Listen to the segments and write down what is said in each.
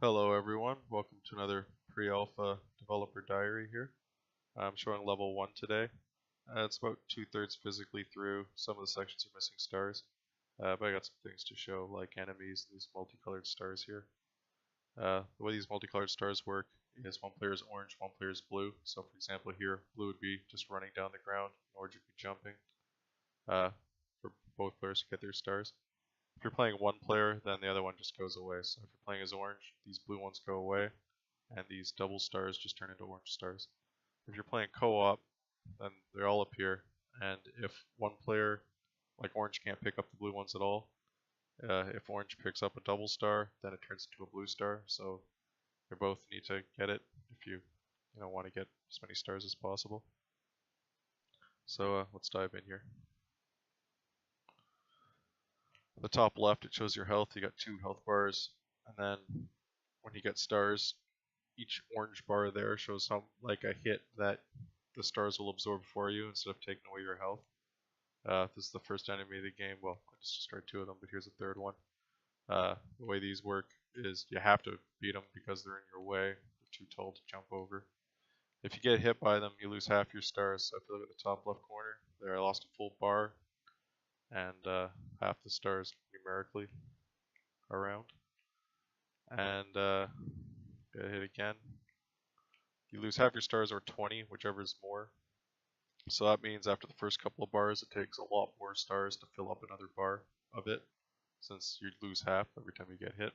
Hello everyone, welcome to another pre-alpha developer diary here. I'm showing level 1 today. It's about 2/3 physically through. Some of the sections are missing stars, but I got some things to show like enemies, these multicolored stars here. The way these multicolored stars work is one player is orange, one player is blue. So for example here, blue would be just running down the ground, orange would be jumping for both players to get their stars. If you're playing one player, then the other one just goes away. So if you're playing as orange, these blue ones go away, and these double stars just turn into orange stars. If you're playing co-op, then they all appear, and if one player, like orange, can't pick up the blue ones at all, if orange picks up a double star, then it turns into a blue star. So you both need to get it if you want to get as many stars as possible. So let's dive in here. At the top left, it shows your health. You got 2 health bars, and then when you get stars, each orange bar there shows how like a hit that the stars will absorb for you instead of taking away your health. This is the first enemy of the game. Well, I just destroyed 2 of them, but here's a 3rd one. The way these work is you have to beat them because they're in your way. They're too tall to jump over. If you get hit by them, you lose half your stars. So if you look at the top left corner, there I lost a full bar and half the stars numerically around. And get hit again. You lose half your stars or 20, whichever is more. So that means after the first couple of bars, it takes a lot more stars to fill up another bar of it, since you lose half every time you get hit.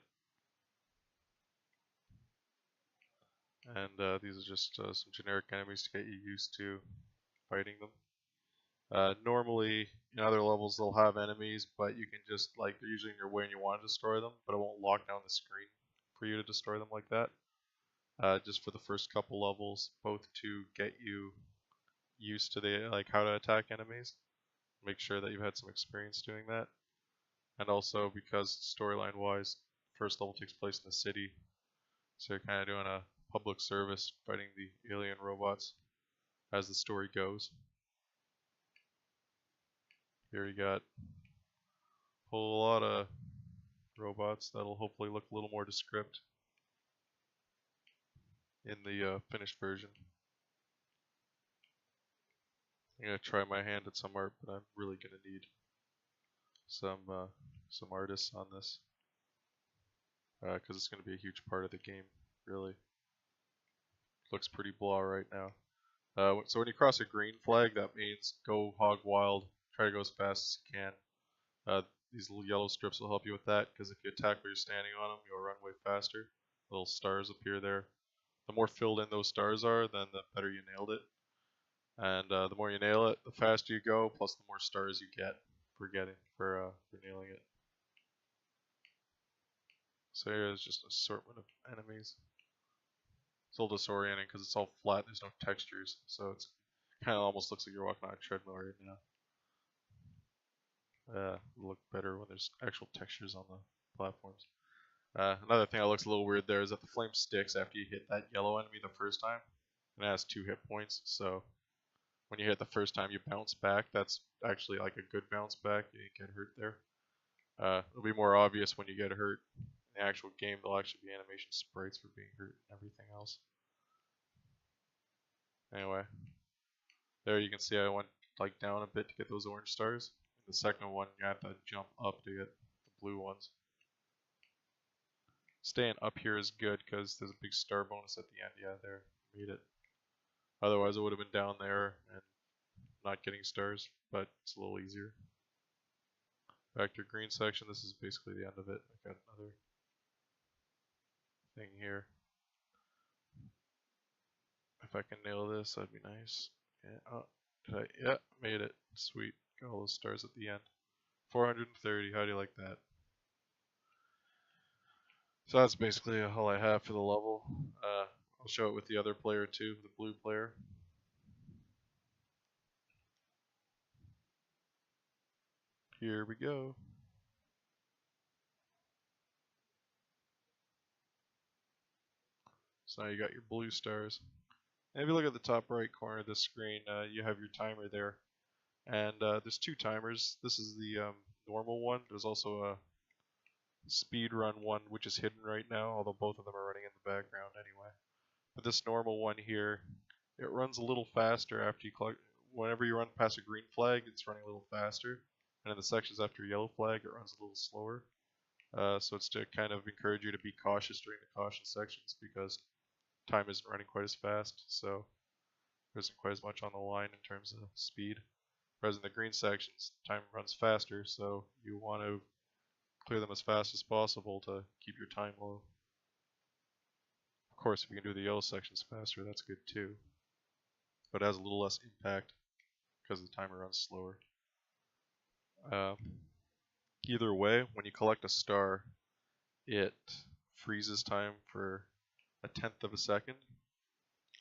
And these are just some generic enemies to get you used to fighting them. Normally, in other levels, they'll have enemies, but you can just, like, they're usually in your way and you want to destroy them, but it won't lock down the screen for you to destroy them like that. Just for the first couple levels, both to get you used to how to attack enemies, make sure that you've had some experience doing that, and also because storyline wise, first level takes place in the city, so you're kind of doing a public service fighting the alien robots as the story goes. Here you got a whole lot of robots that'll hopefully look a little more descript in the finished version. I'm gonna try my hand at some art, but I'm really gonna need some artists on this because it's gonna be a huge part of the game. Really, looks pretty blah right now. So when you cross a green flag, that means go hog wild. Try to go as fast as you can. These little yellow strips will help you with that because if you attack while you're standing on them, you'll run way faster. Little stars appear there. The more filled in those stars are, then the better you nailed it. And the more you nail it, the faster you go, plus the more stars you get for nailing it. So here's just an assortment of enemies. It's a little disorienting because it's all flat, there's no textures, so it's kind of almost looks like you're walking on a treadmill right now. It'll look better when there's actual textures on the platforms. Another thing that looks a little weird there is that the flame sticks after you hit that yellow enemy the first time, and it has 2 hit points, so when you hit the first time you bounce back. That's actually like a good bounce back, you didn't get hurt there. It'll be more obvious when you get hurt. In the actual game, there'll actually be animation sprites for being hurt and everything else. Anyway, there you can see I went like down a bit to get those orange stars. In the second one, you have to jump up to get the blue ones. Staying up here is good because there's a big star bonus at the end. Yeah, there, made it. Otherwise, I would have been down there and not getting stars, but it's a little easier. Back to green section, this is basically the end of it. I got another thing here. If I can nail this, that'd be nice. Yeah, oh, yeah, made it. Sweet. Got all those stars at the end. 430, how do you like that? So that's basically all I have for the level. I'll show it with the other player too, the blue player. Here we go. So now you got your blue stars. And if you look at the top right corner of the screen, you have your timer there. And there's 2 timers. This is the normal one. There's also speed run one, which is hidden right now, although both of them are running in the background anyway. But this normal one here, it runs a little faster after you collect. Whenever you run past a green flag, it's running a little faster, and in the sections after a yellow flag, it runs a little slower. So it's to kind of encourage you to be cautious during the caution sections because time isn't running quite as fast, so there isn't quite as much on the line in terms of speed. Whereas in the green sections, time runs faster, so you want to clear them as fast as possible to keep your time low. Of course, if you can do the yellow sections faster, that's good too. But it has a little less impact because the timer runs slower. Either way, when you collect a star, it freezes time for 1/10 of a second.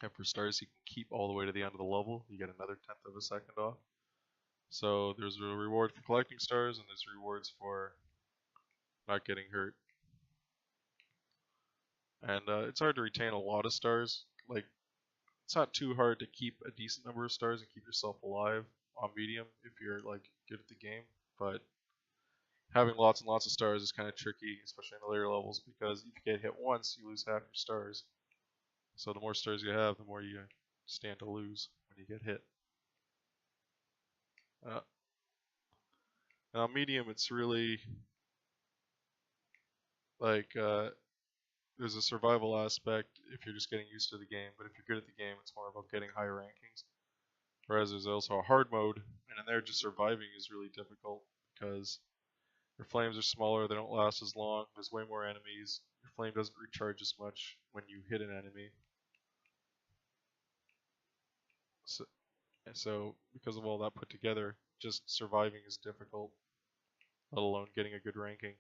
And for stars you can keep all the way to the end of the level, you get another 1/10 of a second off. So there's a reward for collecting stars, and there's rewards for not getting hurt. And it's hard to retain a lot of stars. Like, it's not too hard to keep a decent number of stars and keep yourself alive on medium if you're like good at the game. But having lots and lots of stars is kind of tricky, especially in the later levels, because if you get hit once, you lose half your stars. So the more stars you have, the more you stand to lose when you get hit. Now medium, it's really like there's a survival aspect if you're just getting used to the game, but if you're good at the game, it's more about getting higher rankings. Whereas there's also a hard mode, and in there just surviving is really difficult because your flames are smaller, they don't last as long, there's way more enemies, your flame doesn't recharge as much when you hit an enemy. So because of all that put together, just surviving is difficult, let alone getting a good ranking.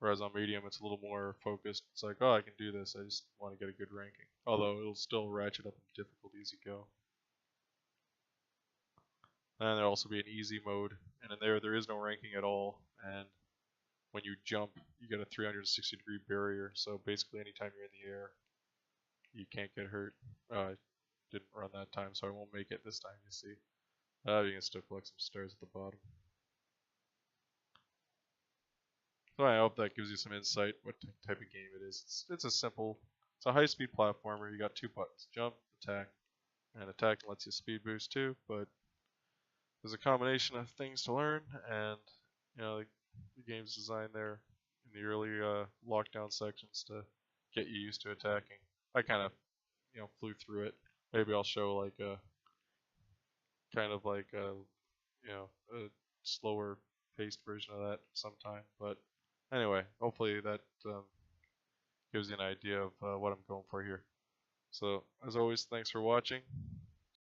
Whereas on medium, it's a little more focused. It's like, oh, I can do this, I just want to get a good ranking. Although it'll still ratchet up in difficulty as you go. And there'll also be an easy mode, and in there is no ranking at all, and when you jump, you get a 360-degree barrier, so basically anytime you're in the air, you can't get hurt. I didn't run that time, so I won't make it this time, you see. You can still collect some stars at the bottom. So I hope that gives you some insight what type of game it is. It's a simple, it's a high-speed platformer. You got two buttons, jump, attack, and attacking lets you speed boost too, but there's a combination of things to learn, and you know the game's designed there in the early lockdown sections to get you used to attacking. I kind of flew through it. Maybe I'll show like a kind of like a a slower paced version of that sometime. But anyway, hopefully that gives you an idea of what I'm going for here. So as always, thanks for watching.